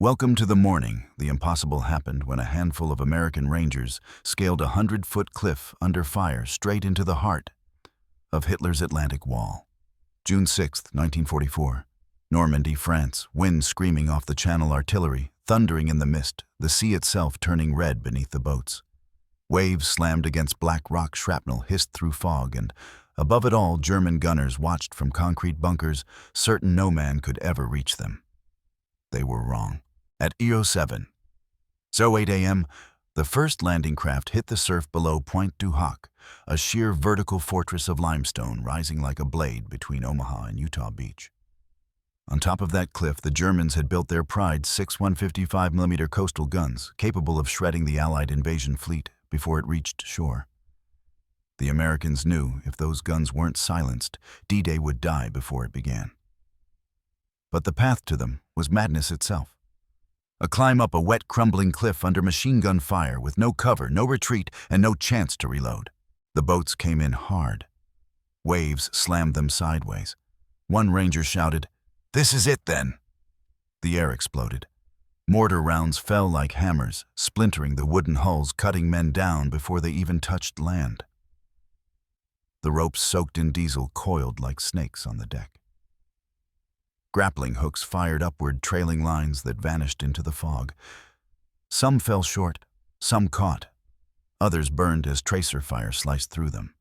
Welcome to the morning. The impossible happened when a handful of American Rangers scaled a 100-foot cliff under fire straight into the heart of Hitler's Atlantic Wall. June 6, 1944. Normandy, France, wind screaming off the Channel, artillery thundering in the mist, the sea itself turning red beneath the boats. Waves slammed against black rock, shrapnel hissed through fog, and above it all, German gunners watched from concrete bunkers, certain no man could ever reach them. They were wrong. At 07:08 a.m., the first landing craft hit the surf below Pointe du Hoc, a sheer vertical fortress of limestone rising like a blade between Omaha and Utah Beach. On top of that cliff, the Germans had built their Pride 6 155mm coastal guns, capable of shredding the Allied invasion fleet before it reached shore. The Americans knew if those guns weren't silenced, D-Day would die before it began. But the path to them was madness itself. A climb up a wet, crumbling cliff under machine gun fire with no cover, no retreat, and no chance to reload. The boats came in hard. Waves slammed them sideways. One ranger shouted, "This is it then!" The air exploded. Mortar rounds fell like hammers, splintering the wooden hulls, cutting men down before they even touched land. The ropes soaked in diesel coiled like snakes on the deck. Grappling hooks fired upward, trailing lines that vanished into the fog. Some fell short, some caught. Others burned as tracer fire sliced through them.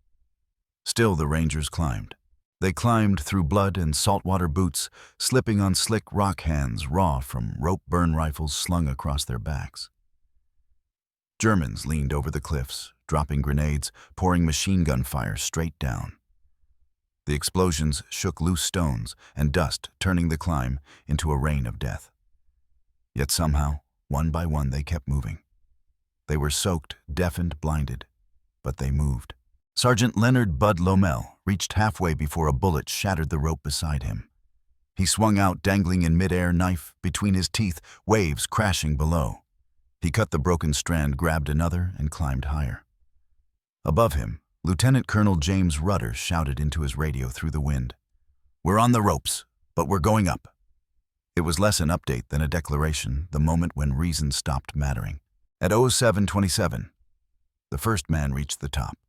Still the Rangers climbed. They climbed through blood and saltwater boots, slipping on slick rock hands raw from rope-burn rifles slung across their backs. Germans leaned over the cliffs, dropping grenades, pouring machine gun fire straight down. The explosions shook loose stones and dust, turning the climb into a rain of death. Yet somehow, one by one, they kept moving. They were soaked, deafened, blinded, but they moved. Sergeant Leonard Bud Lomel reached halfway before a bullet shattered the rope beside him. He swung out, dangling in midair, knife between his teeth, waves crashing below. He cut the broken strand, grabbed another, and climbed higher. Above him, Lieutenant Colonel James Rudder shouted into his radio through the wind, "We're on the ropes, but we're going up." It was less an update than a declaration, the moment when reason stopped mattering. At 07:27, the first man reached the top.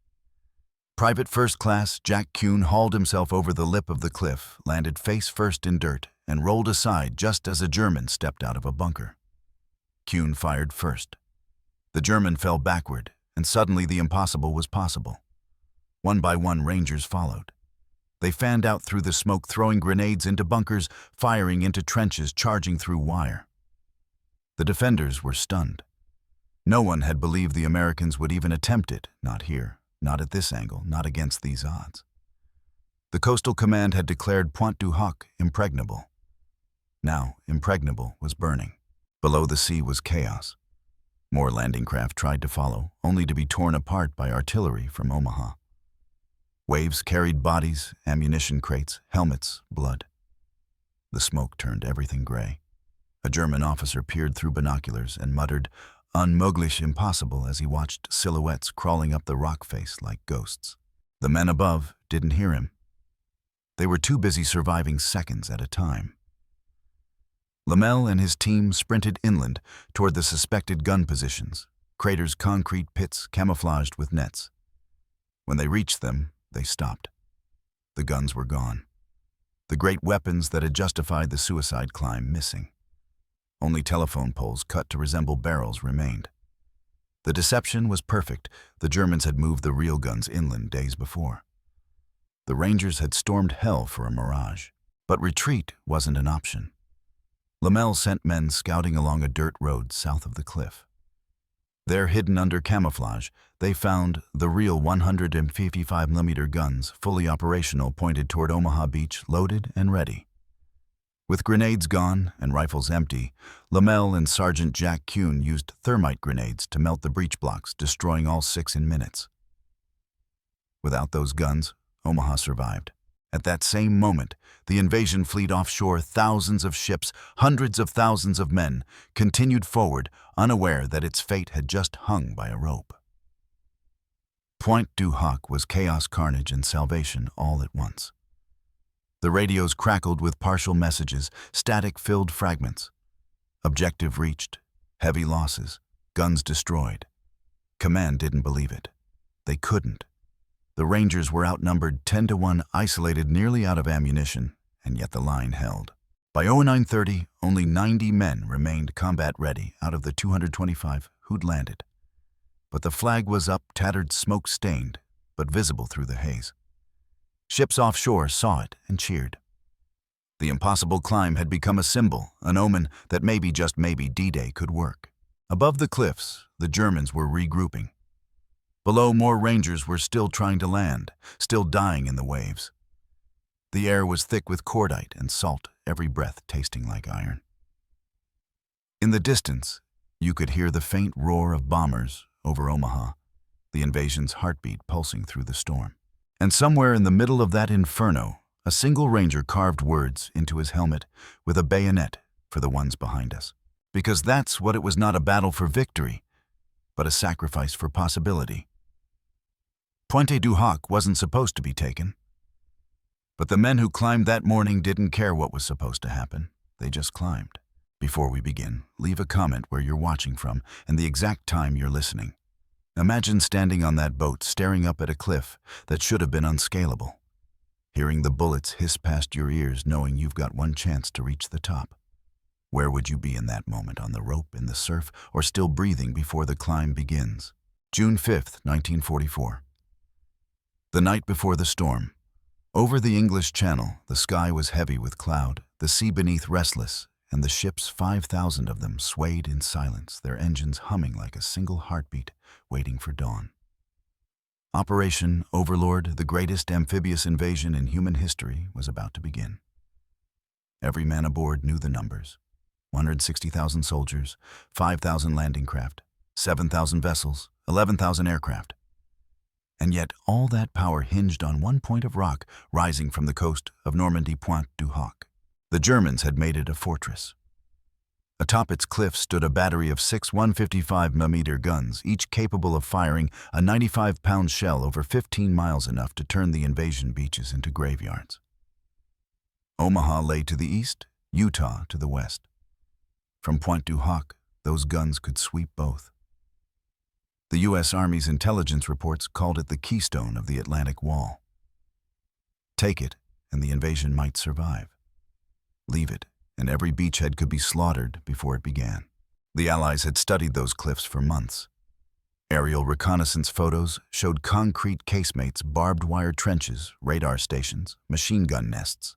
Private First Class Jack Kuhn hauled himself over the lip of the cliff, landed face first in dirt, and rolled aside just as a German stepped out of a bunker. Kuhn fired first. The German fell backward, and suddenly the impossible was possible. One by one, Rangers followed. They fanned out through the smoke, throwing grenades into bunkers, firing into trenches, charging through wire. The defenders were stunned. No one had believed the Americans would even attempt it, not here, not at this angle, not against these odds. The Coastal Command had declared Pointe du Hoc impregnable. Now, impregnable was burning. Below the sea was chaos. More landing craft tried to follow, only to be torn apart by artillery from Omaha. Waves carried bodies, ammunition crates, helmets, blood. The smoke turned everything gray. A German officer peered through binoculars and muttered, "Unmöglich, impossible," as he watched silhouettes crawling up the rock face like ghosts. The men above didn't hear him. They were too busy surviving seconds at a time. Lomel and his team sprinted inland toward the suspected gun positions, craters, concrete pits camouflaged with nets. When they reached them, they stopped. The guns were gone. The great weapons that had justified the suicide climb missing. Only telephone poles cut to resemble barrels remained. The deception was perfect. The Germans had moved the real guns inland days before. The Rangers had stormed hell for a mirage, but retreat wasn't an option. Lomel sent men scouting along a dirt road south of the cliff. There, hidden under camouflage, they found the real 155mm guns, fully operational, pointed toward Omaha Beach, loaded and ready. With grenades gone and rifles empty, Lomel and Sergeant Jack Kuhn used thermite grenades to melt the breech blocks, destroying all 6 in minutes. Without those guns, Omaha survived. At that same moment, the invasion fleet offshore, thousands of ships, hundreds of thousands of men, continued forward, unaware that its fate had just hung by a rope. Pointe du Hoc was chaos, carnage, and salvation all at once. The radios crackled with partial messages, static-filled fragments. Objective reached, heavy losses, guns destroyed. Command didn't believe it. They couldn't. The Rangers were outnumbered 10-1, isolated, nearly out of ammunition, and yet the line held. By 09:30, only 90 men remained combat-ready out of the 225 who'd landed. But the flag was up, tattered, smoke-stained, but visible through the haze. Ships offshore saw it and cheered. The impossible climb had become a symbol, an omen that maybe, just maybe, D-Day could work. Above the cliffs, the Germans were regrouping. Below, more Rangers were still trying to land, still dying in the waves. The air was thick with cordite and salt, every breath tasting like iron. In the distance, you could hear the faint roar of bombers over Omaha, the invasion's heartbeat pulsing through the storm. And somewhere in the middle of that inferno, a single Ranger carved words into his helmet with a bayonet for the ones behind us. Because that's what it was, not a battle for victory, but a sacrifice for possibility. Pointe du Hoc wasn't supposed to be taken. But the men who climbed that morning didn't care what was supposed to happen. They just climbed. Before we begin, leave a comment where you're watching from and the exact time you're listening. Imagine standing on that boat, staring up at a cliff that should have been unscalable, hearing the bullets hiss past your ears, knowing you've got one chance to reach the top. Where would you be in that moment, on the rope, in the surf, or still breathing before the climb begins? June 5th, 1944. The night before the storm. Over the English Channel, the sky was heavy with cloud, the sea beneath restless, and the ships, 5,000 of them, swayed in silence, their engines humming like a single heartbeat, waiting for dawn. Operation Overlord, the greatest amphibious invasion in human history, was about to begin. Every man aboard knew the numbers. 160,000 soldiers, 5,000 landing craft, 7,000 vessels, 11,000 aircraft. And yet all that power hinged on one point of rock rising from the coast of Normandy, Pointe du Hoc. The Germans had made it a fortress. Atop its cliff stood a battery of 6 155mm guns, each capable of firing a 95-pound shell over 15 miles, enough to turn the invasion beaches into graveyards. Omaha lay to the east, Utah to the west. From Pointe du Hoc, those guns could sweep both. The U.S. Army's intelligence reports called it the keystone of the Atlantic Wall. Take it, and the invasion might survive. Leave it, and every beachhead could be slaughtered before it began. The Allies had studied those cliffs for months. Aerial reconnaissance photos showed concrete casemates, barbed wire trenches, radar stations, machine gun nests.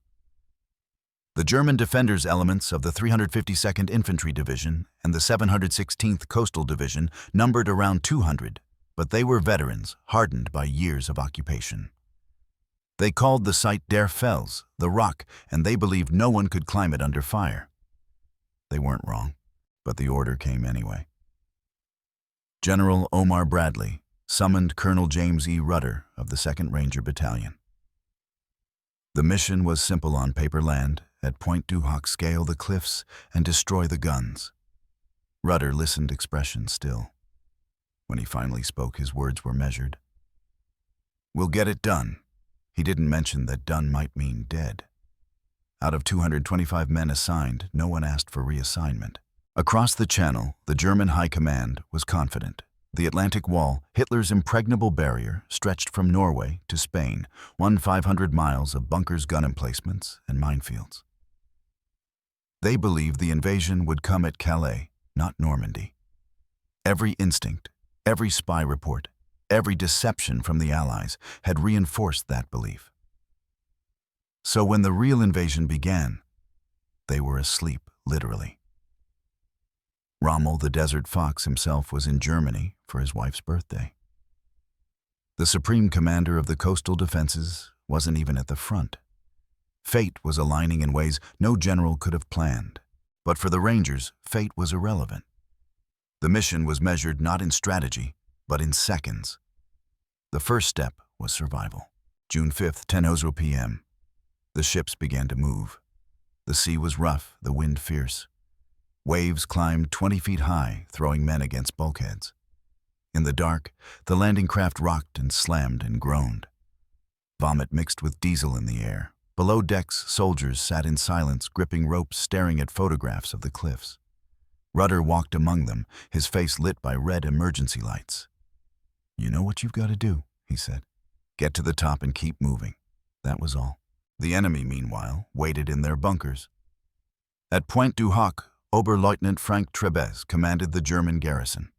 The German defenders' elements of the 352nd Infantry Division and the 716th Coastal Division numbered around 200, but they were veterans, hardened by years of occupation. They called the site Der Fels, the Rock, and they believed no one could climb it under fire. They weren't wrong, but the order came anyway. General Omar Bradley summoned Colonel James E. Rudder of the 2nd Ranger Battalion. The mission was simple on paper: land at Pointe du Hoc, scale the cliffs, and destroy the guns. Rudder listened, expression still. When he finally spoke, his words were measured. "We'll get it done." He didn't mention that done might mean dead. Out of 225 men assigned, no one asked for reassignment. Across the Channel, the German High Command was confident. The Atlantic Wall, Hitler's impregnable barrier, stretched from Norway to Spain, 500 miles of bunkers, gun emplacements, and minefields. They believed the invasion would come at Calais, not Normandy. Every instinct, every spy report, every deception from the Allies had reinforced that belief. So when the real invasion began, they were asleep, literally. Rommel, the Desert Fox himself, was in Germany for his wife's birthday. The supreme commander of the coastal defenses wasn't even at the front. Fate was aligning in ways no general could have planned. But for the Rangers, fate was irrelevant. The mission was measured not in strategy, but in seconds. The first step was survival. June 5th, 10:00 p.m. The ships began to move. The sea was rough, the wind fierce. Waves climbed 20 feet high, throwing men against bulkheads. In the dark, the landing craft rocked and slammed and groaned. Vomit mixed with diesel in the air. Below decks, soldiers sat in silence, gripping ropes, staring at photographs of the cliffs. Rudder walked among them, his face lit by red emergency lights. "You know what you've got to do," he said. "Get to the top and keep moving." That was all. The enemy, meanwhile, waited in their bunkers. At Pointe du Hoc, Oberleutnant Frank Trebes commanded the German garrison.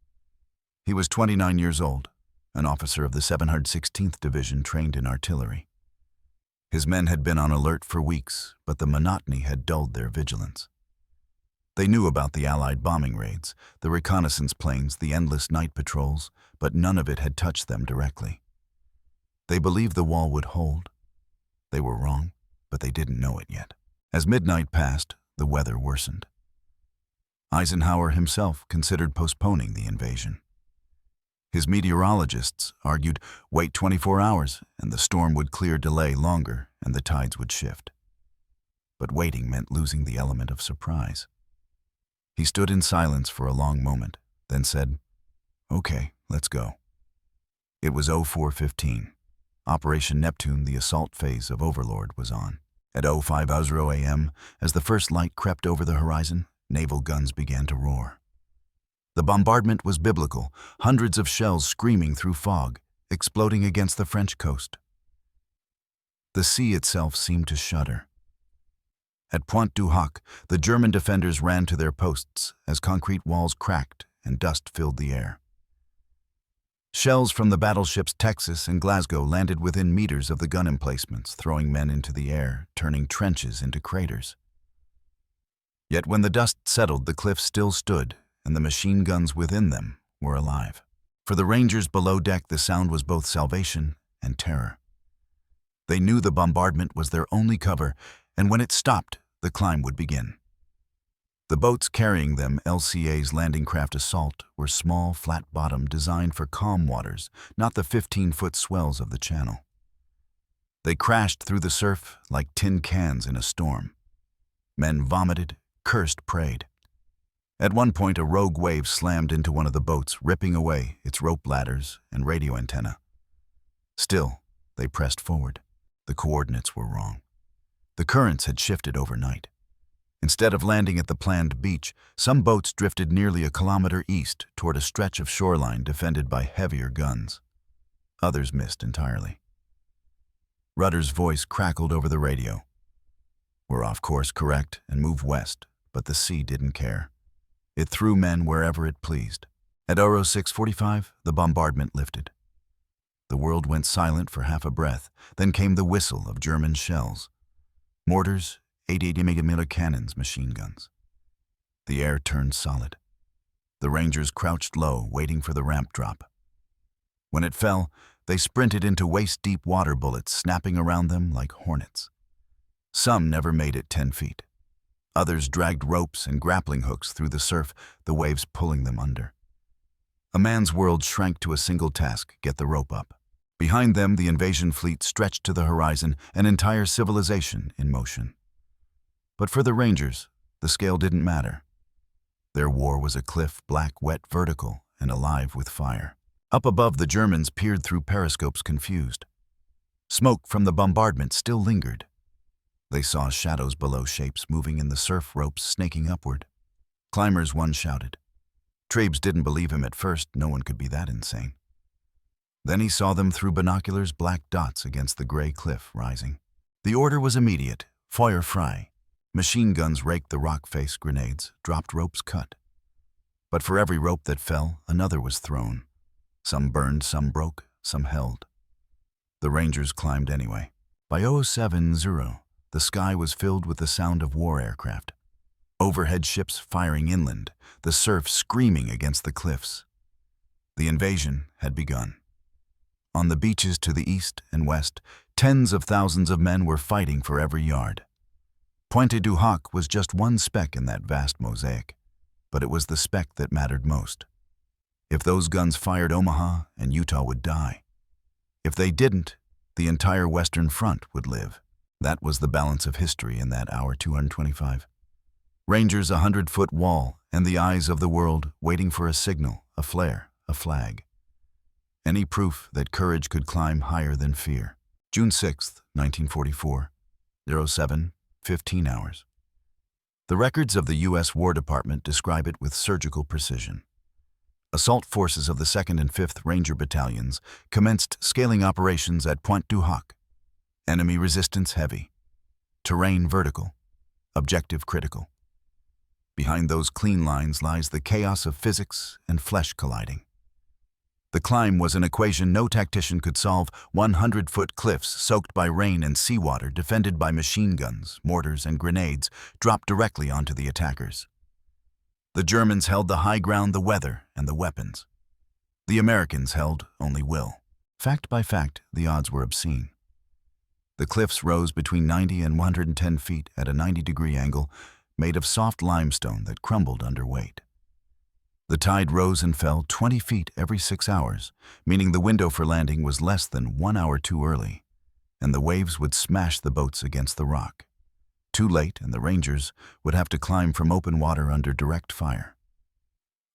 He was 29 years old, an officer of the 716th Division trained in artillery. His men had been on alert for weeks, but the monotony had dulled their vigilance. They knew about the Allied bombing raids, the reconnaissance planes, the endless night patrols, but none of it had touched them directly. They believed the wall would hold. They were wrong, but they didn't know it yet. As midnight passed, the weather worsened. Eisenhower himself considered postponing the invasion. His meteorologists argued, wait 24 hours and the storm would clear, delay longer and the tides would shift. But waiting meant losing the element of surprise. He stood in silence for a long moment, then said, "Okay, let's go." It was 04:15. Operation Neptune, the assault phase of Overlord, was on. At 05:00 a.m., as the first light crept over the horizon, naval guns began to roar. The bombardment was biblical, hundreds of shells screaming through fog, exploding against the French coast. The sea itself seemed to shudder. At Pointe du Hoc, the German defenders ran to their posts as concrete walls cracked and dust filled the air. Shells from the battleships Texas and Glasgow landed within meters of the gun emplacements, throwing men into the air, turning trenches into craters. Yet when the dust settled, the cliffs still stood, and the machine guns within them were alive. For the Rangers below deck, the sound was both salvation and terror. They knew the bombardment was their only cover, and when it stopped, the climb would begin. The boats carrying them, LCA's landing craft Assault, were small, flat-bottomed, designed for calm waters, not the 15-foot swells of the channel. They crashed through the surf like tin cans in a storm. Men vomited, cursed, prayed. At one point, a rogue wave slammed into one of the boats, ripping away its rope ladders and radio antenna. Still, they pressed forward. The coordinates were wrong. The currents had shifted overnight. Instead of landing at the planned beach, some boats drifted nearly a kilometer east toward a stretch of shoreline defended by heavier guns. Others missed entirely. Rudder's voice crackled over the radio. "We're off course, correct, and move west," but the sea didn't care. It threw men wherever it pleased. At 06:45, the bombardment lifted. The world went silent for half a breath, then came the whistle of German shells. Mortars, 80mm cannons, machine guns. The air turned solid. The Rangers crouched low, waiting for the ramp drop. When it fell, they sprinted into waist-deep water bullets, snapping around them like hornets. Some never made it 10 feet. Others dragged ropes and grappling hooks through the surf, the waves pulling them under. A man's world shrank to a single task: get the rope up. Behind them, the invasion fleet stretched to the horizon, an entire civilization in motion. But for the Rangers, the scale didn't matter. Their war was a cliff, black, wet, vertical, and alive with fire. Up above, the Germans peered through periscopes, confused. Smoke from the bombardment still lingered. They saw shadows below, shapes moving in the surf, ropes snaking upward. Climbers, one shouted. Trebes didn't believe him at first. No one could be that insane. Then he saw them through binoculars, black dots against the gray cliff rising. The order was immediate: Feuer frei. Machine guns raked the rock face, grenades dropped, ropes cut. But for every rope that fell, another was thrown. Some burned, some broke, some held. The Rangers climbed anyway. By 07:00, the sky was filled with the sound of war aircraft. Overhead ships firing inland, the surf screaming against the cliffs. The invasion had begun. On the beaches to the east and west, tens of thousands of men were fighting for every yard. Pointe du Hoc was just one speck in that vast mosaic, but it was the speck that mattered most. If those guns fired, Omaha and Utah would die. If they didn't, the entire Western Front would live. That was the balance of history in that hour 225. Rangers, 100-foot wall, and the eyes of the world waiting for a signal, a flare, a flag. Any proof that courage could climb higher than fear. June 6, 1944, 07:15 hours. The records of the U.S. War Department describe it with surgical precision. Assault forces of the 2nd and 5th Ranger Battalions commenced scaling operations at Pointe du Hoc. Enemy resistance heavy. Terrain vertical. Objective critical. Behind those clean lines lies the chaos of physics and flesh colliding. The climb was an equation no tactician could solve: 100-foot cliffs soaked by rain and seawater, defended by machine guns, mortars, and grenades, dropped directly onto the attackers. The Germans held the high ground, the weather, and the weapons. The Americans held only will. Fact by fact, the odds were obscene. The cliffs rose between 90 and 110 feet at a 90-degree angle, made of soft limestone that crumbled under weight. The tide rose and fell 20 feet every 6 hours, meaning the window for landing was less than 1 hour too early, and the waves would smash the boats against the rock. Too late, and the Rangers would have to climb from open water under direct fire.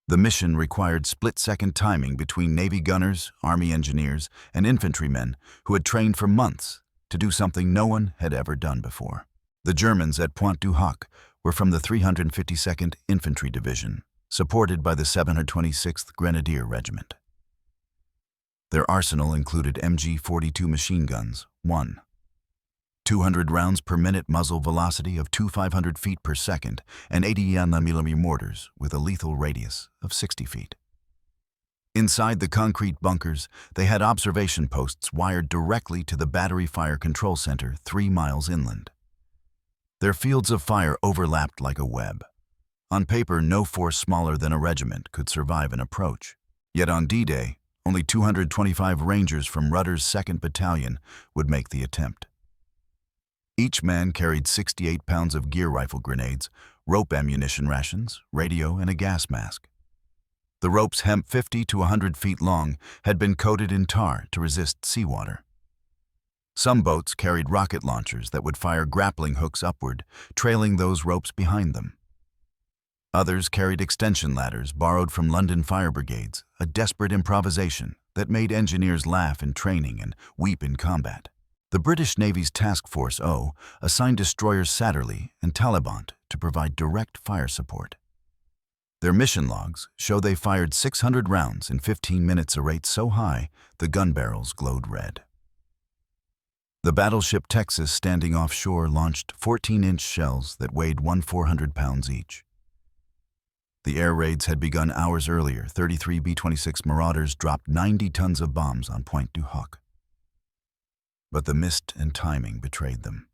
The mission required split-second timing between Navy gunners, Army engineers, and infantrymen who had trained for months to do something no one had ever done before. The Germans at Pointe du Hoc were from the 352nd Infantry Division, supported by the 726th Grenadier Regiment. Their arsenal included MG-42 machine guns, 200 rounds per minute muzzle velocity of 500 feet per second, and 80mm mortars with a lethal radius of 60 feet. Inside the concrete bunkers, they had observation posts wired directly to the Battery Fire Control Center 3 miles inland. Their fields of fire overlapped like a web. On paper, no force smaller than a regiment could survive an approach. Yet on D-Day, only 225 Rangers from Rudder's 2nd Battalion would make the attempt. Each man carried 68 pounds of gear rifle grenades, rope ammunition rations, radio, and a gas mask. The ropes, hemp 50 to 100 feet long, had been coated in tar to resist seawater. Some boats carried rocket launchers that would fire grappling hooks upward, trailing those ropes behind them. Others carried extension ladders borrowed from London fire brigades, a desperate improvisation that made engineers laugh in training and weep in combat. The British Navy's Task Force O assigned destroyers Satterlee and Talabant to provide direct fire support. Their mission logs show they fired 600 rounds in 15 minutes, a rate so high the gun barrels glowed red. The battleship Texas, standing offshore, launched 14-inch shells that weighed 400 pounds each. The air raids had begun hours earlier. 33 B-26 Marauders dropped 90 tons of bombs on Pointe du Hoc. But the mist and timing betrayed them.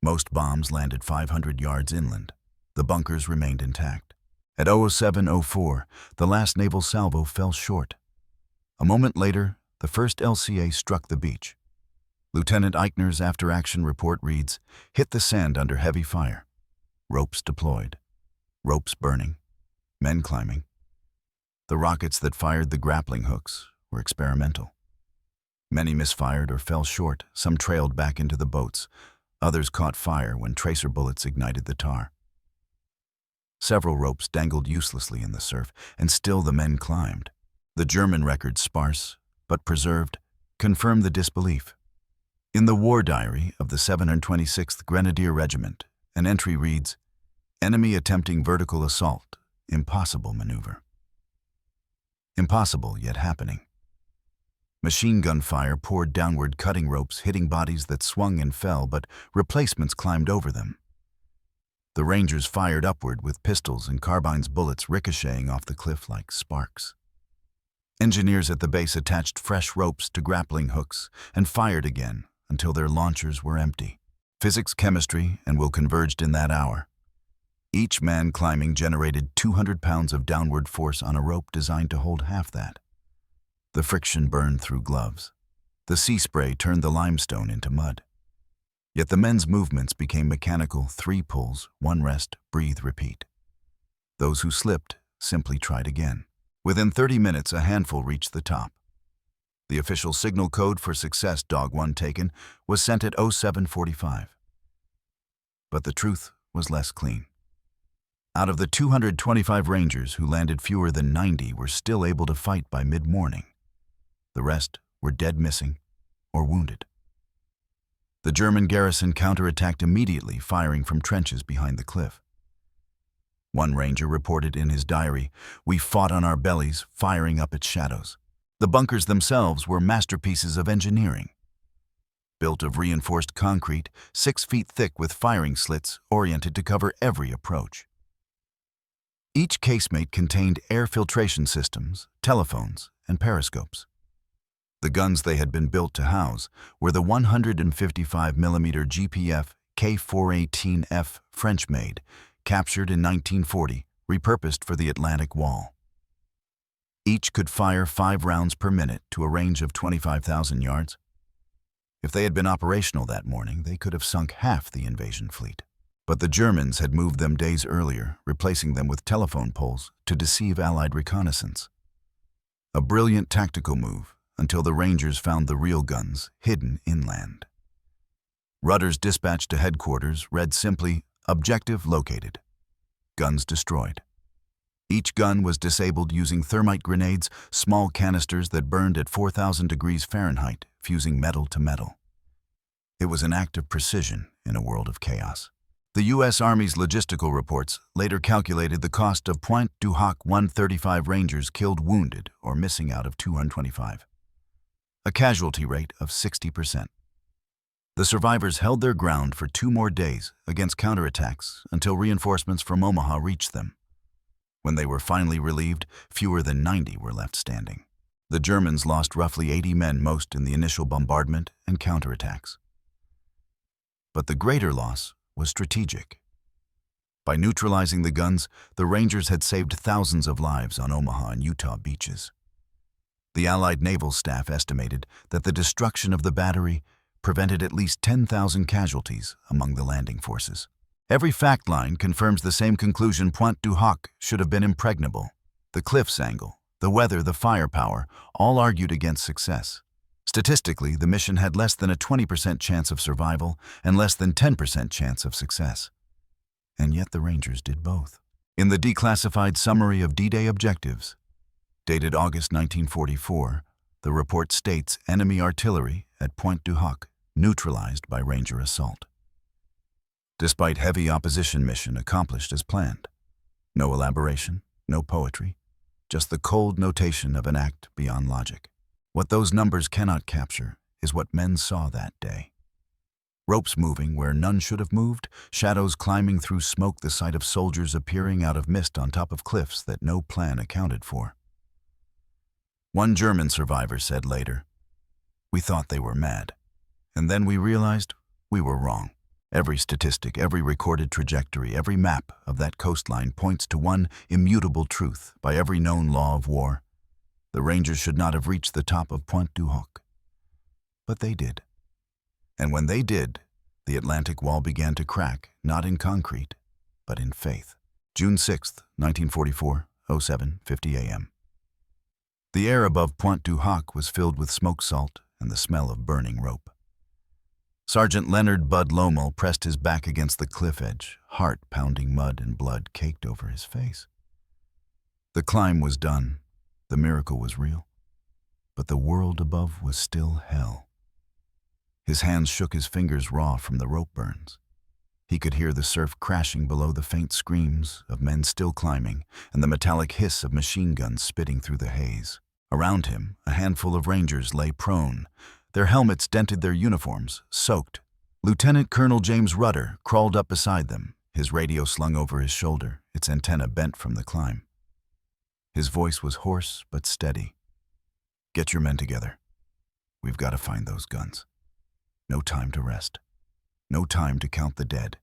Most bombs landed 500 yards inland. The bunkers remained intact. At 07:04, the last naval salvo fell short. A moment later, the first LCA struck the beach. Lieutenant Eichner's after-action report reads, "Hit the sand under heavy fire. Ropes deployed. Ropes burning. Men climbing." The rockets that fired the grappling hooks were experimental. Many misfired or fell short. Some trailed back into the boats. Others caught fire when tracer bullets ignited the tar. Several ropes dangled uselessly in the surf, and still the men climbed. The German records, sparse but preserved, confirm the disbelief. In the war diary of the 726th Grenadier Regiment, an entry reads, "Enemy attempting vertical assault, impossible maneuver." Impossible, yet happening. Machine gun fire poured downward, cutting ropes, hitting bodies that swung and fell, but replacements climbed over them. The Rangers fired upward with pistols and carbines, bullets ricocheting off the cliff like sparks. Engineers at the base attached fresh ropes to grappling hooks and fired again until their launchers were empty. Physics, chemistry, and will converged in that hour. Each man climbing generated 200 pounds of downward force on a rope designed to hold half that. The friction burned through gloves. The sea spray turned the limestone into mud. Yet the men's movements became mechanical: 3 pulls, 1 rest, breathe, repeat. Those who slipped simply tried again. Within 30 minutes, a handful reached the top. The official signal code for success, Dog 1 taken, was sent at 07:45. But the truth was less clean. Out of the 225 Rangers who landed, fewer than 90 were still able to fight by mid-morning. The rest were dead, missing, or wounded. The German garrison counterattacked immediately, firing from trenches behind the cliff. One ranger reported in his diary, "We fought on our bellies, firing up at shadows." The bunkers themselves were masterpieces of engineering. Built of reinforced concrete, 6 feet thick with firing slits oriented to cover every approach. Each casemate contained air filtration systems, telephones, and periscopes. The guns they had been built to house were the 155mm GPF K418F French-made, captured in 1940, repurposed for the Atlantic Wall. Each could fire 5 rounds per minute to a range of 25,000 yards. If they had been operational that morning, they could have sunk half the invasion fleet. But the Germans had moved them days earlier, replacing them with telephone poles to deceive Allied reconnaissance. A brilliant tactical move, until the Rangers found the real guns hidden inland. Rudder's dispatch to headquarters read simply, "Objective located. Guns destroyed." Each gun was disabled using thermite grenades, small canisters that burned at 4,000 degrees Fahrenheit, fusing metal to metal. It was an act of precision in a world of chaos. The U.S. Army's logistical reports later calculated the cost of Pointe du Hoc 135 Rangers killed, wounded, or missing out of 225. A casualty rate of 60%. The survivors held their ground for 2 more days against counterattacks until reinforcements from Omaha reached them. When they were finally relieved, fewer than 90 were left standing. The Germans lost roughly 80 men, most in the initial bombardment and counterattacks. But the greater loss was strategic. By neutralizing the guns, the Rangers had saved thousands of lives on Omaha and Utah beaches. The Allied naval staff estimated that the destruction of the battery prevented at least 10,000 casualties among the landing forces. Every fact line confirms the same conclusion: Pointe du Hoc should have been impregnable. The cliff's angle, the weather, the firepower, all argued against success. Statistically, the mission had less than a 20% chance of survival and less than 10% chance of success. And yet the Rangers did both. In the declassified summary of D-Day objectives, dated August 1944, the report states enemy artillery at Pointe du Hoc neutralized by Ranger assault. Despite heavy opposition, mission accomplished as planned. No elaboration, no poetry, just the cold notation of an act beyond logic. What those numbers cannot capture is what men saw that day. Ropes moving where none should have moved, shadows climbing through smoke, the sight of soldiers appearing out of mist on top of cliffs that no plan accounted for. One German survivor said later, "We thought they were mad, and then we realized we were wrong." Every statistic, every recorded trajectory, every map of that coastline points to one immutable truth by every known law of war. The Rangers should not have reached the top of Pointe du Hoc. But they did. And when they did, the Atlantic Wall began to crack, not in concrete, but in faith. June 6, 1944, 07:50 a.m. The air above Pointe du Hoc was filled with smoke salt and the smell of burning rope. Sergeant Leonard Bud Lomel pressed his back against the cliff edge, heart pounding, mud and blood caked over his face. The climb was done. The miracle was real. But the world above was still hell. His hands shook, his fingers raw from the rope burns. He could hear the surf crashing below, the faint screams of men still climbing, and the metallic hiss of machine guns spitting through the haze. Around him, a handful of Rangers lay prone. Their helmets dented their uniforms, soaked. Lieutenant Colonel James Rudder crawled up beside them, his radio slung over his shoulder, its antenna bent from the climb. His voice was hoarse but steady. "Get your men together. We've got to find those guns. No time to rest. No time to count the dead."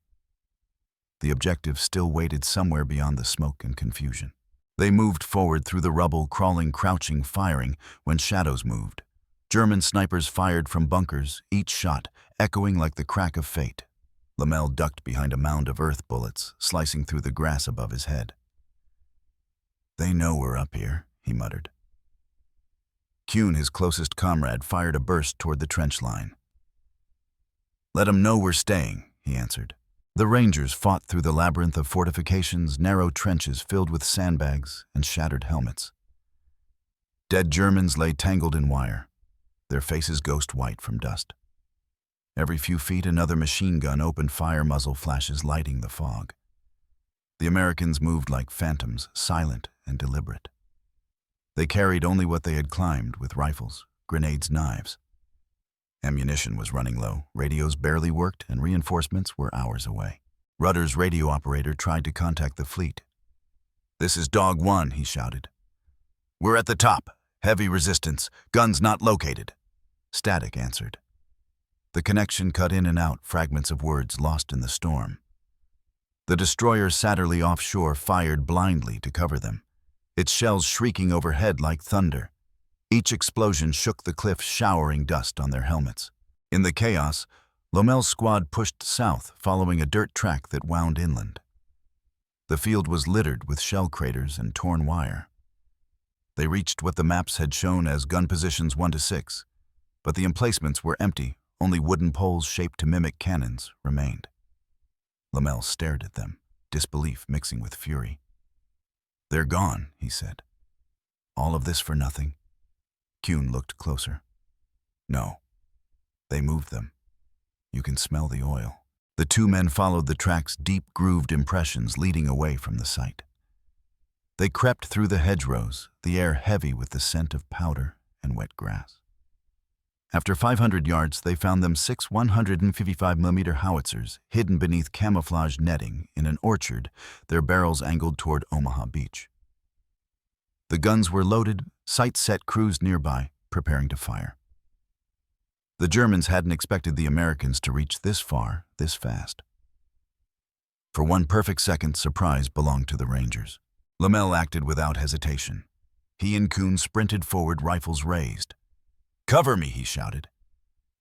The objective still waited somewhere beyond the smoke and confusion. They moved forward through the rubble, crawling, crouching, firing, when shadows moved. German snipers fired from bunkers, each shot echoing like the crack of fate. Lamel ducked behind a mound of earth bullets, slicing through the grass above his head. "They know we're up here," he muttered. Kuhn, his closest comrade, fired a burst toward the trench line. "Let 'em know we're staying," he answered. The Rangers fought through the labyrinth of fortifications, narrow trenches filled with sandbags and shattered helmets. Dead Germans lay tangled in wire, their faces ghost white from dust. Every few feet, another machine gun opened fire, muzzle flashes lighting the fog. The Americans moved like phantoms, silent and deliberate. They carried only what they had climbed, with rifles, grenades, knives. Ammunition was running low, radios barely worked, and reinforcements were hours away. Rudder's radio operator tried to contact the fleet. "This is Dog 1, he shouted. "We're at the top. Heavy resistance. Guns not located." Static answered. The connection cut in and out, fragments of words lost in the storm. The destroyer Satterley offshore fired blindly to cover them, its shells shrieking overhead like thunder. Each explosion shook the cliffs, showering dust on their helmets. In the chaos, Lomel's squad pushed south, following a dirt track that wound inland. The field was littered with shell craters and torn wire. They reached what the maps had shown as gun positions 1 to 6, but the emplacements were empty. Only wooden poles shaped to mimic cannons remained. Lomel stared at them, disbelief mixing with fury. "They're gone," he said. "All of this for nothing?" Kuhn looked closer. "No. They moved them. You can smell the oil." The two men followed the track's deep, grooved impressions leading away from the site. They crept through the hedgerows, the air heavy with the scent of powder and wet grass. After 500 yards, they found them 6 155mm howitzers hidden beneath camouflage netting in an orchard, their barrels angled toward Omaha Beach. The guns were loaded, sights set, crews nearby, preparing to fire. The Germans hadn't expected the Americans to reach this far, this fast. For one perfect second, surprise belonged to the Rangers. Lomel acted without hesitation. He and Kuhn sprinted forward, rifles raised. "Cover me," he shouted.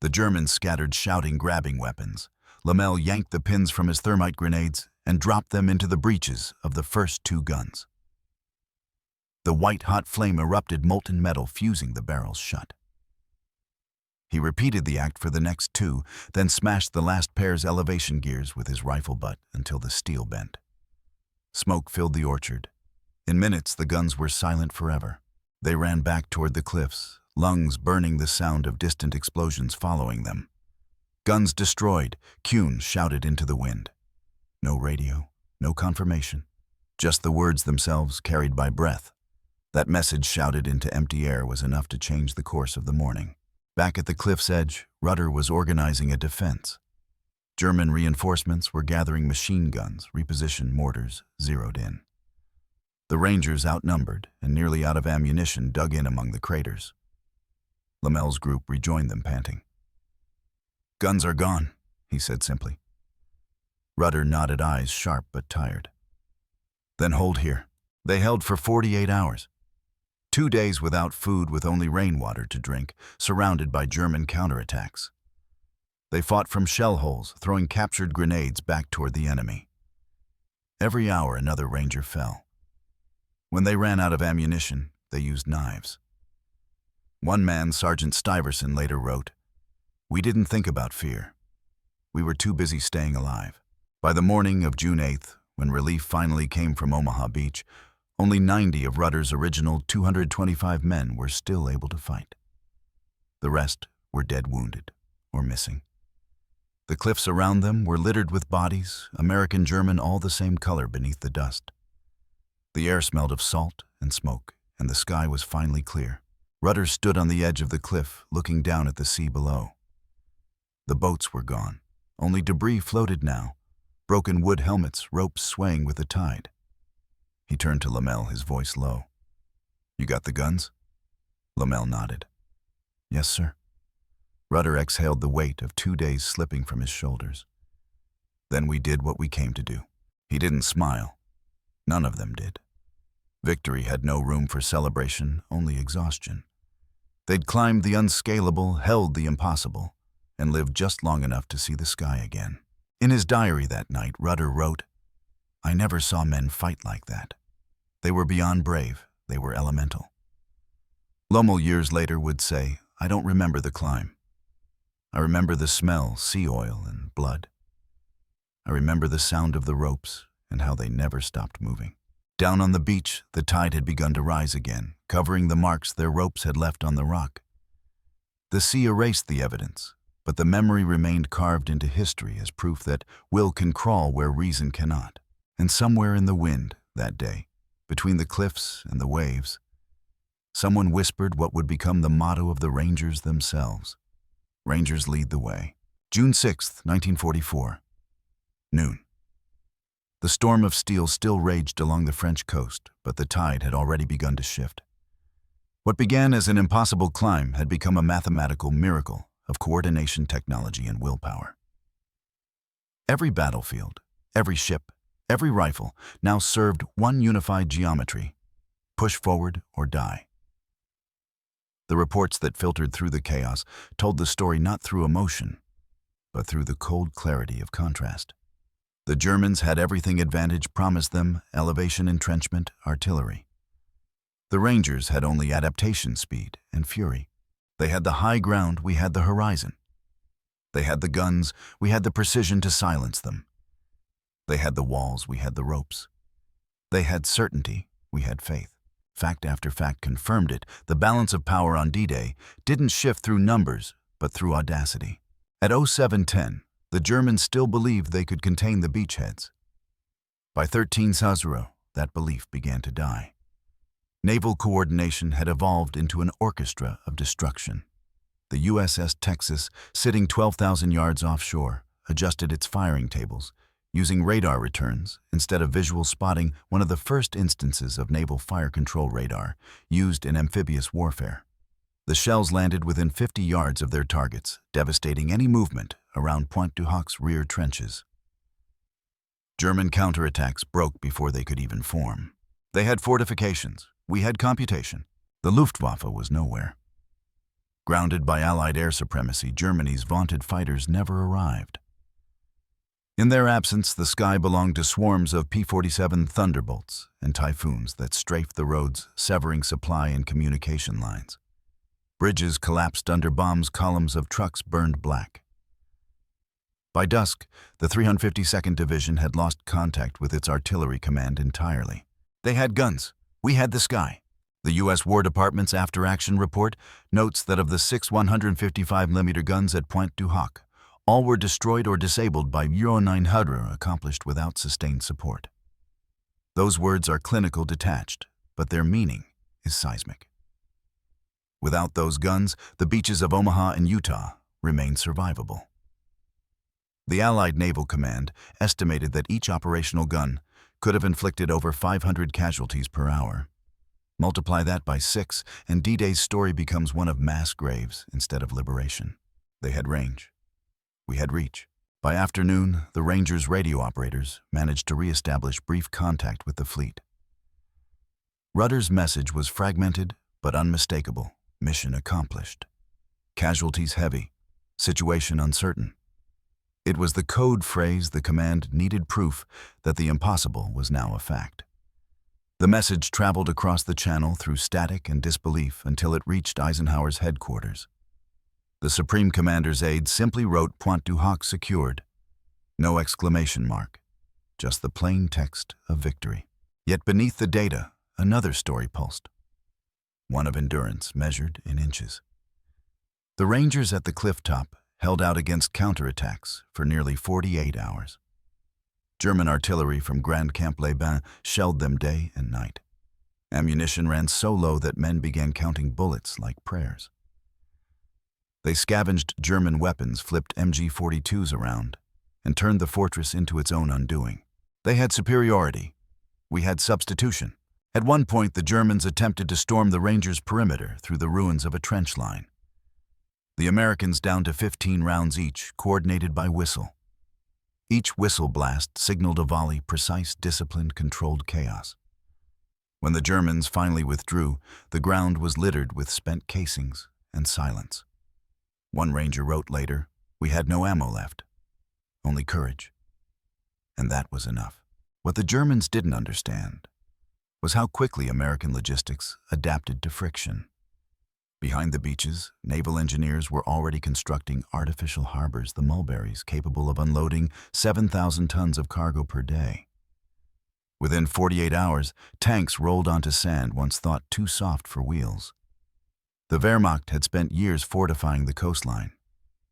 The Germans scattered, shouting, grabbing weapons. Lomel yanked the pins from his thermite grenades and dropped them into the breeches of the first 2 guns. The white-hot flame erupted, molten metal fusing the barrels shut. He repeated the act for the next 2, then smashed the last pair's elevation gears with his rifle butt until the steel bent. Smoke filled the orchard. In minutes, the guns were silent forever. They ran back toward the cliffs, lungs burning, the sound of distant explosions following them. "Guns destroyed," Kuhn shouted into the wind. No radio, no confirmation, just the words themselves carried by breath. That message shouted into empty air was enough to change the course of the morning. Back at the cliff's edge, Rudder was organizing a defense. German reinforcements were gathering machine guns, repositioned mortars, zeroed in. The Rangers, outnumbered and nearly out of ammunition, dug in among the craters. Lomel's group rejoined them, panting. "Guns are gone," he said simply. Rudder nodded, eyes sharp but tired. "Then hold here." They held for 48 hours. 2 days without food, with only rainwater to drink, surrounded by German counterattacks. They fought from shell holes, throwing captured grenades back toward the enemy. Every hour another Ranger fell. When they ran out of ammunition, they used knives. One man, Sergeant Stuyvesant, later wrote, "We didn't think about fear. We were too busy staying alive." By the morning of June 8th, when relief finally came from Omaha Beach, only 90 of Rudder's original 225 men were still able to fight. The rest were dead, wounded, or missing. The cliffs around them were littered with bodies, American, German, all the same color beneath the dust. The air smelled of salt and smoke, and the sky was finally clear. Rudder stood on the edge of the cliff, looking down at the sea below. The boats were gone. Only debris floated now, broken wood helmets, ropes swaying with the tide. He turned to Lomel, his voice low. "You got the guns?" Lomel nodded. "Yes, sir." Rudder exhaled, the weight of 2 days slipping from his shoulders. "Then we did what we came to do." He didn't smile. None of them did. Victory had no room for celebration, only exhaustion. They'd climbed the unscalable, held the impossible, and lived just long enough to see the sky again. In his diary that night, Rudder wrote, "I never saw men fight like that. They were beyond brave, they were elemental." Lommel years later would say, "I don't remember the climb. I remember the smell, sea oil and blood. I remember the sound of the ropes and how they never stopped moving." Down on the beach, the tide had begun to rise again, covering the marks their ropes had left on the rock. The sea erased the evidence, but the memory remained carved into history as proof that will can crawl where reason cannot. And somewhere in the wind that day, between the cliffs and the waves, someone whispered what would become the motto of the Rangers themselves. Rangers lead the way. June 6, 1944. Noon. The storm of steel still raged along the French coast, but the tide had already begun to shift. What began as an impossible climb had become a mathematical miracle of coordination, technology, and willpower. Every battlefield, every ship, every rifle now served one unified geometry: push forward or die. The reports that filtered through the chaos told the story not through emotion, but through the cold clarity of contrast. The Germans had everything advantage promised them: elevation, entrenchment, artillery. The Rangers had only adaptation speed and fury. They had the high ground, we had the horizon. They had the guns, we had the precision to silence them. They had the walls, we had the ropes. They had certainty, we had faith. Fact after fact confirmed it. The balance of power on D-Day didn't shift through numbers, but through audacity. At 07:10, the Germans still believed they could contain the beachheads. By 13:00, that belief began to die. Naval coordination had evolved into an orchestra of destruction. The USS Texas, sitting 12,000 yards offshore, adjusted its firing tables, using radar returns instead of visual spotting, one of the first instances of naval fire control radar used in amphibious warfare. The shells landed within 50 yards of their targets, devastating any movement around Pointe rear trenches. German counterattacks broke before they could even form. They had fortifications. We had computation. The Luftwaffe was nowhere. Grounded by Allied air supremacy, Germany's vaunted fighters never arrived. In their absence, the sky belonged to swarms of P-47 Thunderbolts and Typhoons that strafed the roads, severing supply and communication lines. Bridges collapsed under bombs, columns of trucks burned black. By dusk, the 352nd Division had lost contact with its artillery command entirely. They had guns. We had the sky. The U.S. War Department's after-action report notes that of the 6 155mm guns at Pointe du Hoc, all were destroyed or disabled by Euro 900, accomplished without sustained support. Those words are clinical, detached, but their meaning is seismic. Without those guns, the beaches of Omaha and Utah remain survivable. The Allied Naval Command estimated that each operational gun could have inflicted over 500 casualties per hour. Multiply that by 6, and D-Day's story becomes one of mass graves instead of liberation. They had range. We had reach. By afternoon, the Rangers' radio operators managed to re-establish brief contact with the fleet. Rudder's message was fragmented but unmistakable. Mission accomplished. Casualties heavy. Situation uncertain. It was the code phrase the command needed proof that the impossible was now a fact. The message traveled across the channel through static and disbelief until it reached Eisenhower's headquarters. The Supreme Commander's aide simply wrote Pointe du Hoc secured. No exclamation mark, just the plain text of victory. Yet beneath the data, another story pulsed. One of endurance measured in inches. The Rangers at the cliff top held out against counterattacks for nearly 48 hours. German artillery from Grand Camp-les-Bains shelled them day and night. Ammunition ran so low that men began counting bullets like prayers. They scavenged German weapons, flipped MG-42s around, and turned the fortress into its own undoing. They had superiority. We had substitution. At one point, the Germans attempted to storm the Rangers' perimeter through the ruins of a trench line. The Americans down to 15 rounds each, coordinated by whistle. Each whistle blast signaled a volley, precise, disciplined, controlled chaos. When the Germans finally withdrew, the ground was littered with spent casings and silence. One Ranger wrote later, "We had no ammo left, only courage." And that was enough. What the Germans didn't understand was how quickly American logistics adapted to friction. Behind the beaches, naval engineers were already constructing artificial harbors, the Mulberries, capable of unloading 7,000 tons of cargo per day. Within 48 hours, tanks rolled onto sand once thought too soft for wheels. The Wehrmacht had spent years fortifying the coastline.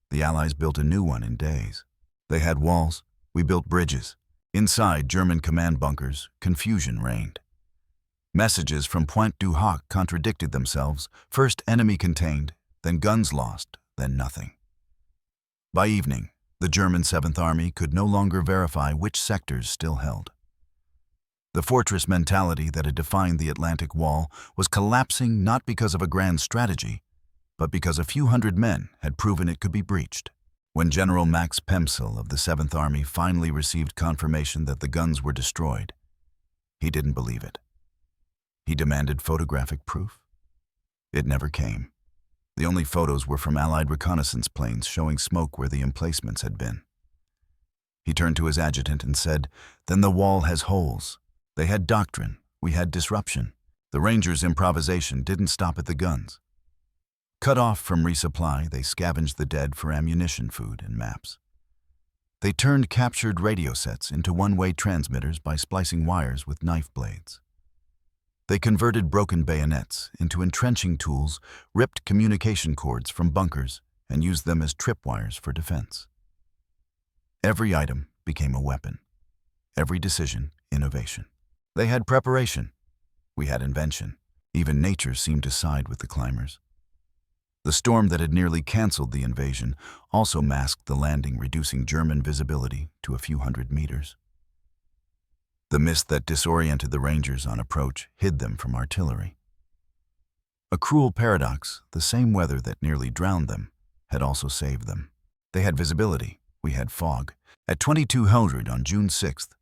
The Allies built a new one in days. They had walls, we built bridges. Inside German command bunkers, confusion reigned. Messages from Pointe du Hoc contradicted themselves, first enemy contained, then guns lost, then nothing. By evening, the German 7th Army could no longer verify which sectors still held. The fortress mentality that had defined the Atlantic Wall was collapsing not because of a grand strategy, but because a few hundred men had proven it could be breached. When General Max Pemsel of the 7th Army finally received confirmation that the guns were destroyed, he didn't believe it. He demanded photographic proof. It never came. The only photos were from Allied reconnaissance planes showing smoke where the emplacements had been. He turned to his adjutant and said, "Then the wall has holes. They had doctrine, we had disruption. The Rangers' improvisation didn't stop at the guns." Cut off from resupply, they scavenged the dead for ammunition, food, and maps. They turned captured radio sets into one-way transmitters by splicing wires with knife blades. They converted broken bayonets into entrenching tools, ripped communication cords from bunkers, and used them as tripwires for defense. Every item became a weapon. Every decision, innovation. They had preparation. We had invention. Even nature seemed to side with the climbers. The storm that had nearly canceled the invasion also masked the landing, reducing German visibility to a few hundred meters. The mist that disoriented the Rangers on approach hid them from artillery. A cruel paradox, the same weather that nearly drowned them had also saved them. They had visibility, we had fog. At 2200 on June 6th,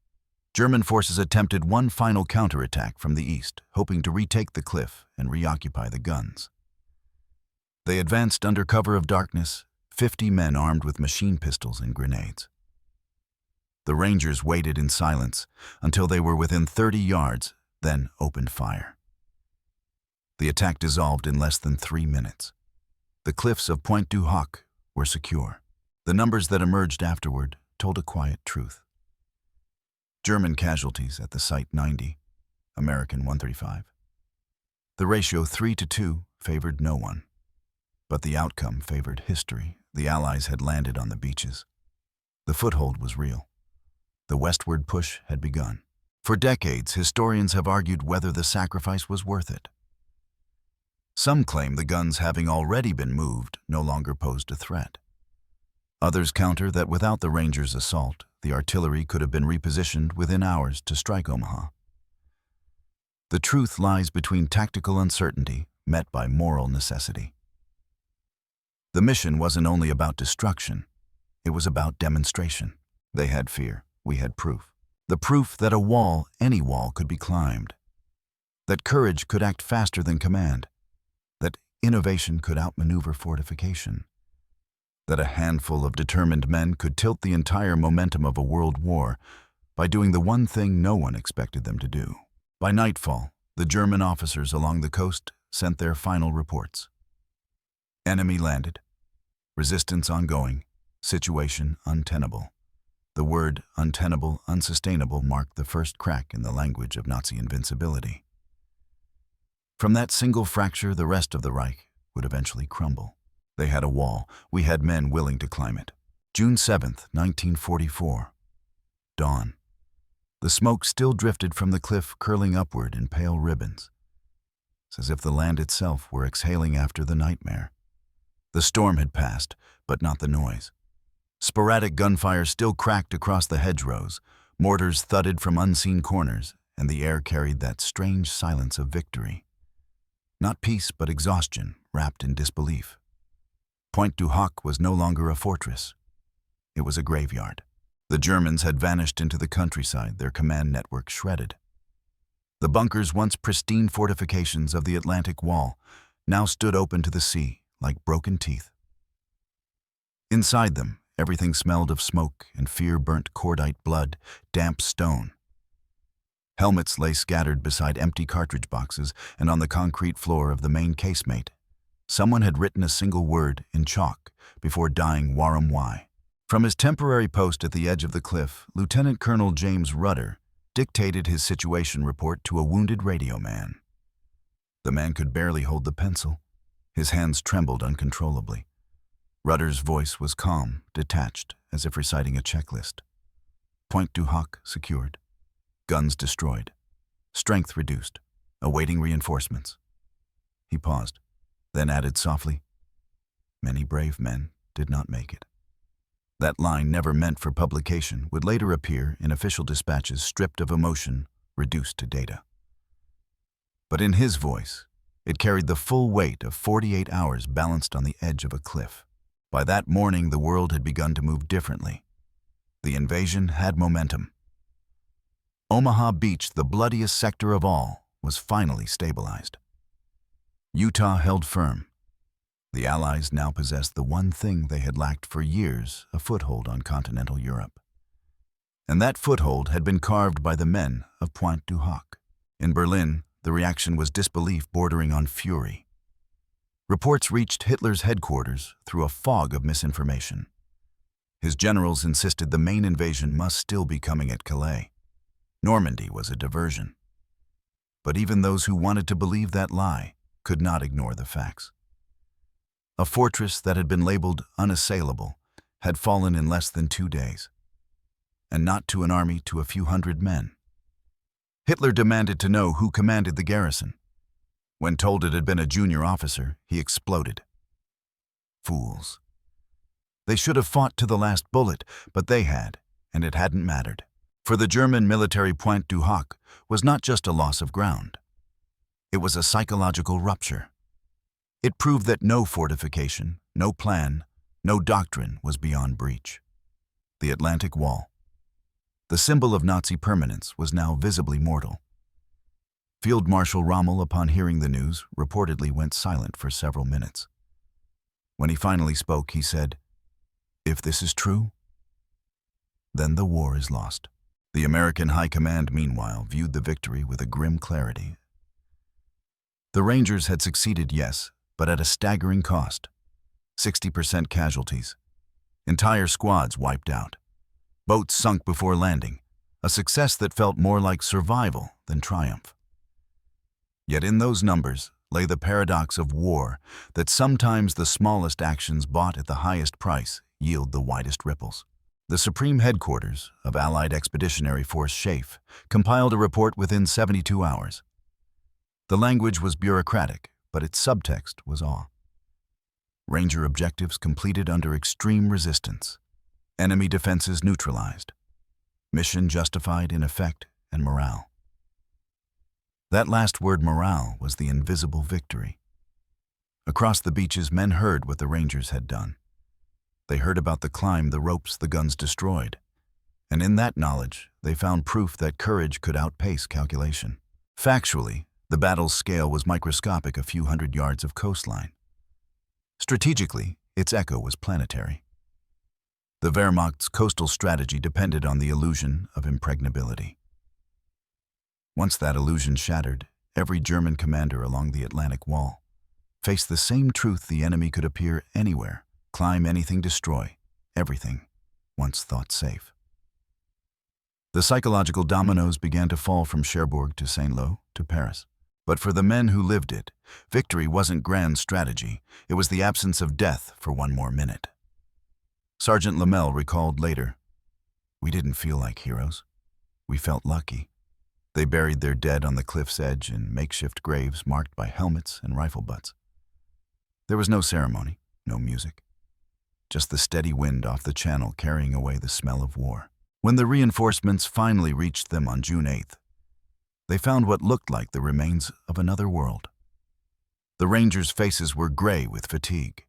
German forces attempted one final counterattack from the east, hoping to retake the cliff and reoccupy the guns. They advanced under cover of darkness, 50 men armed with machine pistols and grenades. The Rangers waited in silence until they were within 30 yards, then opened fire. The attack dissolved in less than 3 minutes. The cliffs of Pointe du Hoc were secure. The numbers that emerged afterward told a quiet truth. German casualties at the site 90, American 135. The ratio 3-2 favored no one. But the outcome favored history. The Allies had landed on the beaches. The foothold was real. The westward push had begun. For decades, historians have argued whether the sacrifice was worth it. Some claim the guns, having already been moved, no longer posed a threat. Others counter that without the Rangers' assault, the artillery could have been repositioned within hours to strike Omaha. The truth lies between tactical uncertainty met by moral necessity. The mission wasn't only about destruction, it was about demonstration. They had fear, we had proof. The proof that a wall, any wall, could be climbed. That courage could act faster than command. That innovation could outmaneuver fortification. That a handful of determined men could tilt the entire momentum of a world war by doing the one thing no one expected them to do. By nightfall, the German officers along the coast sent their final reports. Enemy landed. Resistance ongoing. Situation untenable. The word untenable, unsustainable marked the first crack in the language of Nazi invincibility. From that single fracture, the rest of the Reich would eventually crumble. They had a wall. We had men willing to climb it. June 7th, 1944. Dawn. The smoke still drifted from the cliff, curling upward in pale ribbons. It's as if the land itself were exhaling after the nightmare. The storm had passed, but not the noise. Sporadic gunfire still cracked across the hedgerows, mortars thudded from unseen corners, and the air carried that strange silence of victory. Not peace, but exhaustion, wrapped in disbelief. Pointe du Hoc was no longer a fortress. It was a graveyard. The Germans had vanished into the countryside, their command network shredded. The bunkers, once pristine fortifications of the Atlantic Wall, now stood open to the sea, like broken teeth. Inside them, everything smelled of smoke and fear-burnt cordite blood, damp stone. Helmets lay scattered beside empty cartridge boxes, and on the concrete floor of the main casemate, someone had written a single word in chalk before dying Warum Why. From his temporary post at the edge of the cliff, Lieutenant Colonel James Rudder dictated his situation report to a wounded radio man. The man could barely hold the pencil. His hands trembled uncontrollably. Rudder's voice was calm, detached, as if reciting a checklist. Pointe du Hoc secured. Guns destroyed. Strength reduced. Awaiting reinforcements. He paused, then added softly, "Many brave men did not make it." That line, never meant for publication, would later appear in official dispatches stripped of emotion, reduced to data. But in his voice, it carried the full weight of 48 hours balanced on the edge of a cliff. By that morning, the world had begun to move differently. The invasion had momentum. Omaha Beach, the bloodiest sector of all, was finally stabilized. Utah held firm. The Allies now possessed the one thing they had lacked for years, a foothold on continental Europe. And that foothold had been carved by the men of Pointe du Hoc. In Berlin, the reaction was disbelief bordering on fury. Reports reached Hitler's headquarters through a fog of misinformation. His generals insisted the main invasion must still be coming at Calais. Normandy was a diversion. But even those who wanted to believe that lie could not ignore the facts. A fortress that had been labeled unassailable had fallen in less than 2 days. And not to an army, to a few hundred men. Hitler demanded to know who commanded the garrison. When told it had been a junior officer, he exploded. Fools. They should have fought to the last bullet, but they had, and it hadn't mattered. For the German military, Pointe du Hoc was not just a loss of ground. It was a psychological rupture. It proved that no fortification, no plan, no doctrine was beyond breach. The Atlantic Wall, the symbol of Nazi permanence, was now visibly mortal. Field Marshal Rommel, upon hearing the news, reportedly went silent for several minutes. When he finally spoke, he said, "If this is true, then the war is lost." The American High Command, meanwhile, viewed the victory with a grim clarity. The Rangers had succeeded, yes, but at a staggering cost. 60% casualties. Entire squads wiped out. Boats sunk before landing, a success that felt more like survival than triumph. Yet in those numbers lay the paradox of war, that sometimes the smallest actions bought at the highest price yield the widest ripples. The Supreme Headquarters of Allied Expeditionary Force SHAEF compiled a report within 72 hours. The language was bureaucratic, but its subtext was awe. Ranger objectives completed under extreme resistance. Enemy defenses neutralized. Mission justified in effect and morale. That last word, morale, was the invisible victory. Across the beaches, men heard what the Rangers had done. They heard about the climb, the ropes the guns destroyed. And in that knowledge, they found proof that courage could outpace calculation. Factually, the battle's scale was microscopic, a few hundred yards of coastline. Strategically, its echo was planetary. The Wehrmacht's coastal strategy depended on the illusion of impregnability. Once that illusion shattered, every German commander along the Atlantic Wall faced the same truth: the enemy could appear anywhere, climb anything, destroy everything once thought safe. The psychological dominoes began to fall from Cherbourg to Saint-Lô to Paris. But for the men who lived it, victory wasn't grand strategy, it was the absence of death for one more minute. Sergeant Lamel recalled later, "We didn't feel like heroes. We felt lucky." They buried their dead on the cliff's edge in makeshift graves marked by helmets and rifle butts. There was no ceremony, no music, just the steady wind off the channel carrying away the smell of war. When the reinforcements finally reached them on June 8th, they found what looked like the remains of another world. The Rangers' faces were gray with fatigue,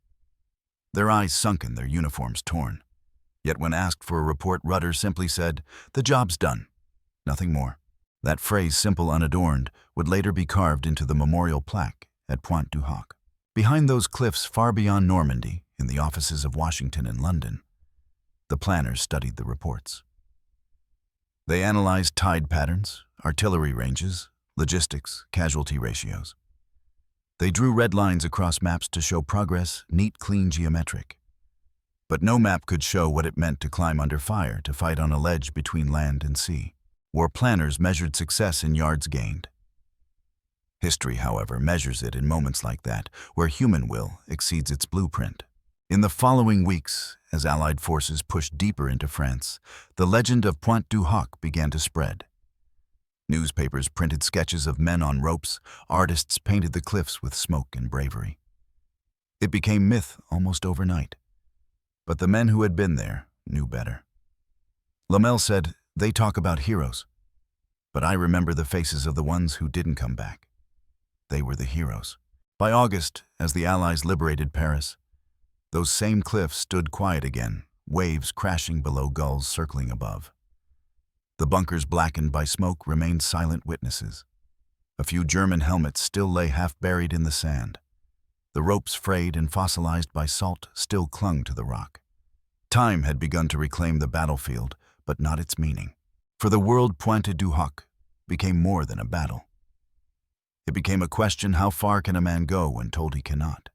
their eyes sunken, their uniforms torn. Yet when asked for a report, Rudder simply said, "The job's done. Nothing more." That phrase, simple, unadorned, would later be carved into the memorial plaque at Pointe du Hoc. Behind those cliffs, far beyond Normandy, in the offices of Washington and London, the planners studied the reports. They analyzed tide patterns, artillery ranges, logistics, casualty ratios. They drew red lines across maps to show progress, neat, clean, geometric. But no map could show what it meant to climb under fire, to fight on a ledge between land and sea. War planners measured success in yards gained. History, however, measures it in moments like that, where human will exceeds its blueprint. In the following weeks, as Allied forces pushed deeper into France, the legend of Pointe du Hoc began to spread. Newspapers printed sketches of men on ropes, artists painted the cliffs with smoke and bravery. It became myth almost overnight. But the men who had been there knew better. Lamel said, "They talk about heroes, but I remember the faces of the ones who didn't come back. They were the heroes." By August, as the Allies liberated Paris, those same cliffs stood quiet again, waves crashing below, gulls circling above. The bunkers blackened by smoke remained silent witnesses. A few German helmets still lay half-buried in the sand. The ropes, frayed and fossilized by salt, still clung to the rock. Time had begun to reclaim the battlefield, but not its meaning. For the world, Pointe du Hoc became more than a battle. It became a question: how far can a man go when told he cannot?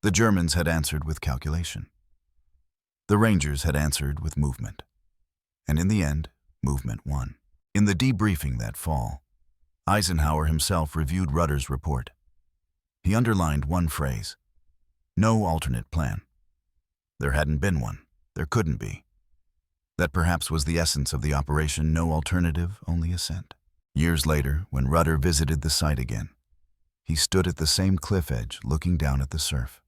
The Germans had answered with calculation. The Rangers had answered with movement. And in the end, movement won. In the debriefing that fall, Eisenhower himself reviewed Rudder's report. He underlined one phrase: no alternate plan. There hadn't been one. There couldn't be. That perhaps was the essence of the operation: no alternative, only ascent. Years later, when Rudder visited the site again, he stood at the same cliff edge, looking down at the surf.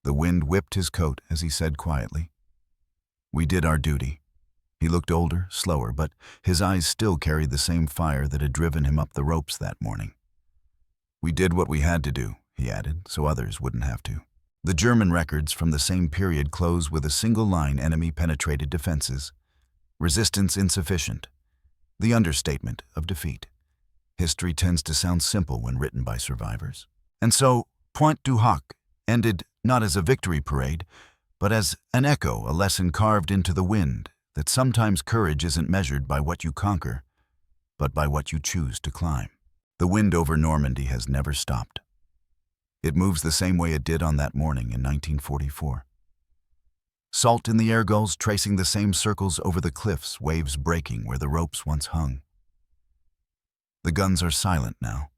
The wind whipped his coat as he said quietly, "We did our duty." He looked older, slower, but his eyes still carried the same fire that had driven him up the ropes that morning. "We did what we had to do," he added, so others wouldn't have to. The German records from the same period close with a single line: enemy-penetrated defenses, resistance insufficient, the understatement of defeat. History tends to sound simple when written by survivors. And so, Pointe du Hoc ended not as a victory parade, but as an echo, a lesson carved into the wind, that sometimes courage isn't measured by what you conquer, but by what you choose to climb. The wind over Normandy has never stopped. It moves the same way it did on that morning in 1944. Salt in the air, gulls tracing the same circles over the cliffs, waves breaking where the ropes once hung. The guns are silent now.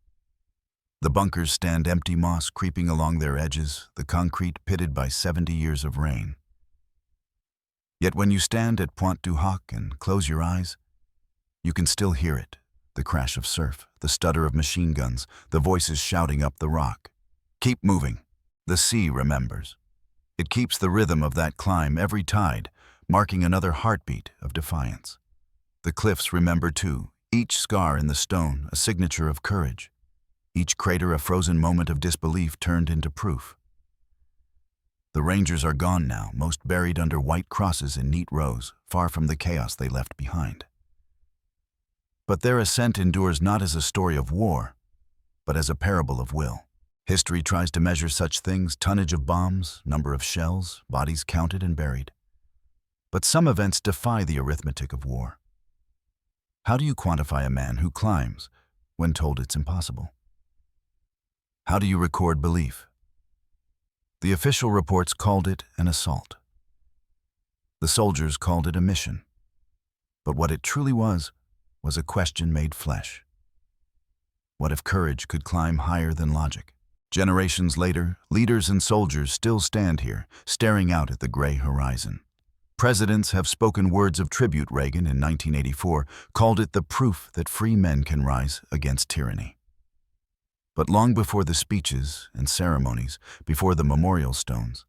The bunkers stand empty, moss creeping along their edges, the concrete pitted by 70 years of rain. Yet when you stand at Pointe du Hoc and close your eyes, you can still hear it: the crash of surf, the stutter of machine guns, the voices shouting up the rock. Keep moving. The sea remembers. It keeps the rhythm of that climb every tide, marking another heartbeat of defiance. The cliffs remember too, each scar in the stone a signature of courage, each crater a frozen moment of disbelief turned into proof. The Rangers are gone now, most buried under white crosses in neat rows, far from the chaos they left behind. But their ascent endures not as a story of war, but as a parable of will. History tries to measure such things: tonnage of bombs, number of shells, bodies counted and buried. But some events defy the arithmetic of war. How do you quantify a man who climbs when told it's impossible? How do you record belief? The official reports called it an assault. The soldiers called it a mission. But what it truly was a question made flesh. What if courage could climb higher than logic? Generations later, leaders and soldiers still stand here, staring out at the gray horizon. Presidents have spoken words of tribute. Reagan, in 1984, called it the proof that free men can rise against tyranny. But long before the speeches and ceremonies, before the memorial stones,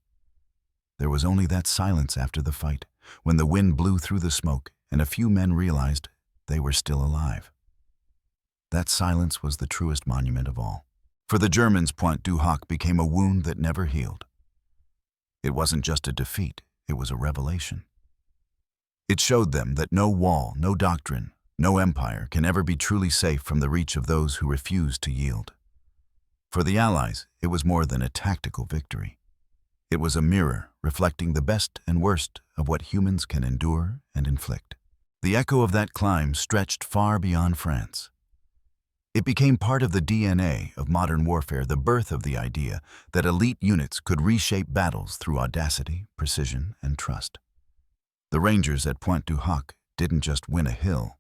there was only that silence after the fight, when the wind blew through the smoke and a few men realized they were still alive. That silence was the truest monument of all. For the Germans, Pointe du Hoc became a wound that never healed. It wasn't just a defeat, it was a revelation. It showed them that no wall, no doctrine, no empire can ever be truly safe from the reach of those who refuse to yield. For the Allies, it was more than a tactical victory. It was a mirror reflecting the best and worst of what humans can endure and inflict. The echo of that climb stretched far beyond France. It became part of the DNA of modern warfare, the birth of the idea that elite units could reshape battles through audacity, precision, and trust. The Rangers at Pointe du Hoc didn't just win a hill,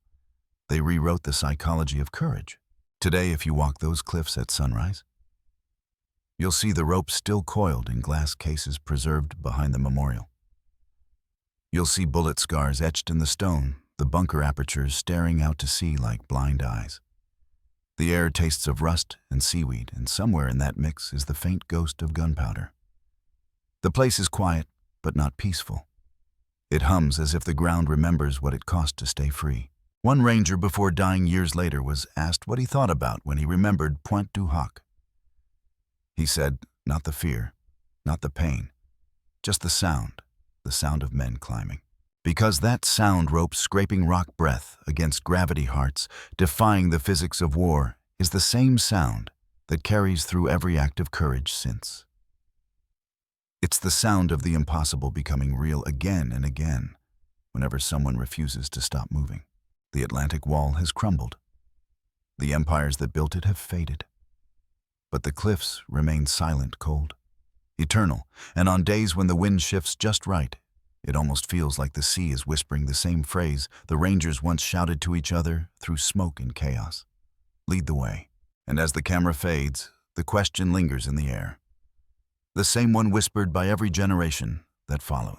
they rewrote the psychology of courage. Today, if you walk those cliffs at sunrise, You'll see the rope still coiled in glass cases preserved behind the memorial. You'll see bullet scars etched in the stone, the bunker apertures staring out to sea like blind eyes. The air tastes of rust and seaweed, and somewhere in that mix is the faint ghost of gunpowder. The place is quiet, but not peaceful. It hums as if the ground remembers what it cost to stay free. One ranger before dying years later was asked what he thought about when he remembered Pointe du Hoc. He said, not the fear, not the pain, just the sound of men climbing. Because that sound rope scraping rock breath against gravity hearts, defying the physics of war, is the same sound that carries through every act of courage since. It's the sound of the impossible becoming real again and again, whenever someone refuses to stop moving. The Atlantic Wall has crumbled. The empires that built it have faded. But the cliffs remain silent, cold, eternal, and on days when the wind shifts just right, it almost feels like the sea is whispering the same phrase the Rangers once shouted to each other through smoke and chaos. Lead the way. And as the camera fades, the question lingers in the air. The same one whispered by every generation that followed.